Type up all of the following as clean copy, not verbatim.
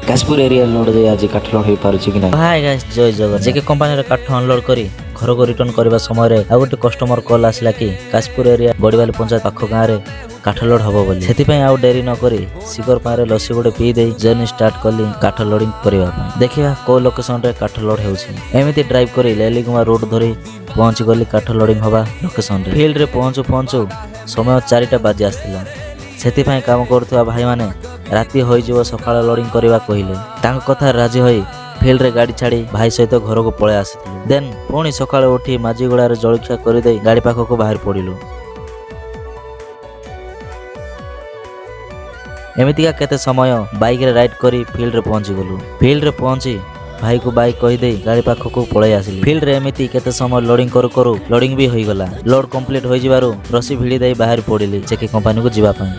କାଶପୁର area load ଯାଇ ଆଜି କାଠ ଲୋଡ ହେଇପାରୁଛି କି ନାହିଁ? ହାଇ ଗାଇସ୍, ଜୟ ଜଗନ୍ନାଥ। ଜେକେ କମ୍ପାନୀର କାଠ ଅନଲୋଡ କରି ଘରକୁ ରିଟର୍ନ କରିବା ସମୟରେ ଆଉ ଗୋଟେ କଷ୍ଟମର କଲ୍ ଆସିଲା କି କାଶପୁର ଏରିଆ ବଡ଼ିବାଲି ପଞ୍ଚାୟତ ପାଖ ଗାଁରେ କାଠ ଲୋଡ ହବ ବୋଲି। ସେଥିପାଇଁ ଆଉ ଡେରି ନ କରି ଶିକର ପାରେ ଲସି ଗୋଟେ ପିଇ ଦେଇ ଜର୍ଣ୍ଣି ଷ୍ଟାର୍ଟ କଲି କାଠ ଲୋଡିଂ କରିବା ପାଇଁ। ଦେଖିବା କୋଉ ଲୋକେସନରେ କାଠ ଲୋଡ ହେଉଛି। ଏମିତି ଡ୍ରାଇଭ୍ କରି ଲେଲିଗୁମା ରୋଡ ଧରି ପହଞ୍ଚି ଗଲି କାଠ ଲୋଡିଂ ହବା ଲୋକେସନରେ। ଫିଲ୍ଡରେ ପହଞ୍ଚୁ ପହଞ୍ଚୁ ସମୟ 4ଟା ବାଜି ଆସିଥିଲା। ସେଥିପାଇଁ କାମ କରୁଥିବା ଭାଇମାନେ ରାତି ହୋଇଯିବ ସକାଳ ଲୋଡିଂ କରିବା କହିଲେ। ତାଙ୍କ କଥାରେ ରାଜି ହୋଇ ଫିଲ୍ଡରେ ଗାଡ଼ି ଛାଡ଼ି ଭାଇ ସହିତ ଘରକୁ ପଳେଇ ଆସିଥିଲୁ। ଦେନ୍ ପୁଣି ସକାଳୁ ଉଠି ମାଝିଗୁଡ଼ାରେ ଜଳଖିଆ କରିଦେଇ ଗାଡ଼ି ପାଖକୁ ବାହାରି ପଡ଼ିଲୁ। ଏମିତିକା କେତେ ସମୟ ବାଇକରେ ରାଇଡ୍ କରି ଫିଲ୍ଡରେ ପହଞ୍ଚିଗଲୁ। ଫିଲ୍ଡରେ ପହଞ୍ଚି ଭାଇକୁ ବାଇକ୍ କହିଦେଇ ଗାଡ଼ି ପାଖକୁ ପଳେଇ ଆସିଲି। ଫିଲ୍ଡରେ ଏମିତି କେତେ ସମୟ ଲୋଡିଂ କରୁ କରୁ ଲୋଡିଂ ବି ହୋଇଗଲା। ଲୋଡ କମ୍ପ୍ଲିଟ୍ ହୋଇଯିବାରୁ ରସି ଭିଡ଼ି ଦେଇ ବାହାରି ପଡ଼ିଲି ଜେକେ କମ୍ପାନୀକୁ ଯିବା ପାଇଁ।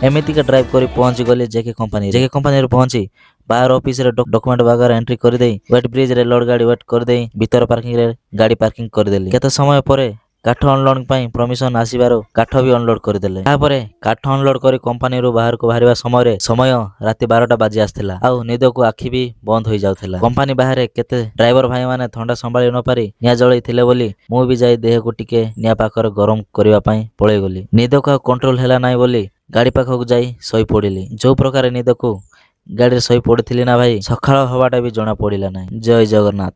ଏମିତିକା ଡ୍ରାଇଭ୍ କରି ପହଞ୍ଚି ଗଲି ଜେକେ କମ୍ପାନୀରେ ପହଞ୍ଚି ବାହାର ଅଫିସରେ ଡକୁମେଣ୍ଟ ବାଗାରେ ଏଣ୍ଟ୍ରି କରିଦେଇ ୱେଟ୍ ବ୍ରିଜରେ ଲୋଡ ଗାଡ଼ି ୱେଟ୍ କରିଦେଇ ଭିତର ପାର୍କିଂରେ ଗାଡ଼ି ପାର୍କିଂ କରିଦେଲି। କେତେ ସମୟ ପରେ କାଠ ଅନଲୋଡିଂ ପାଇଁ ପରମିଶନ ଆସିବାରୁ କାଠ ବି ଅନଲୋଡ କରିଦେଲେ। ତାପରେ କାଠ ଅନଲୋଡ କରି କମ୍ପାନୀରୁ ବାହାରକୁ ବାହାରିବା ସମୟରେ ସମୟ ରାତି 12ଟା ବାଜି ଆସିଥିଲା। ଆଉ ନିଦକୁ ଆଖି ବି ବନ୍ଦ ହୋଇଯାଉଥିଲା। କମ୍ପାନୀ ବାହାରେ କେତେ ଡ୍ରାଇଭର ଭାଇମାନେ ଥଣ୍ଡା ସମ୍ଭାଳି ନ ପାରି ନିଆଁ ଜଳେଇ ଥିଲେ ବୋଲି ମୁଁ ବି ଯାଇ ଦେହକୁ ଟିକେ ନିଆଁ ପାଖରେ ଗରମ କରିବା ପାଇଁ ପଳେଇଗଲି। ନିଦକୁ ଆଉ କଣ୍ଟ୍ରୋଲ ହେଲା ନାହିଁ ବୋଲି ଗାଡ଼ି ପାଖକୁ ଯାଇ ଶୋଇ ପଡ଼ିଲି। ଯୋଉ ପ୍ରକାର ନିଦକୁ ଗାଡ଼ିରେ ଶୋଇ ପଡ଼ିଥିଲି ନା ଭାଇ, ସକାଳ ହବାଟା ବି ଜଣା ପଡ଼ିଲା ନାହିଁ। ଜୟ ଜଗନ୍ନାଥ।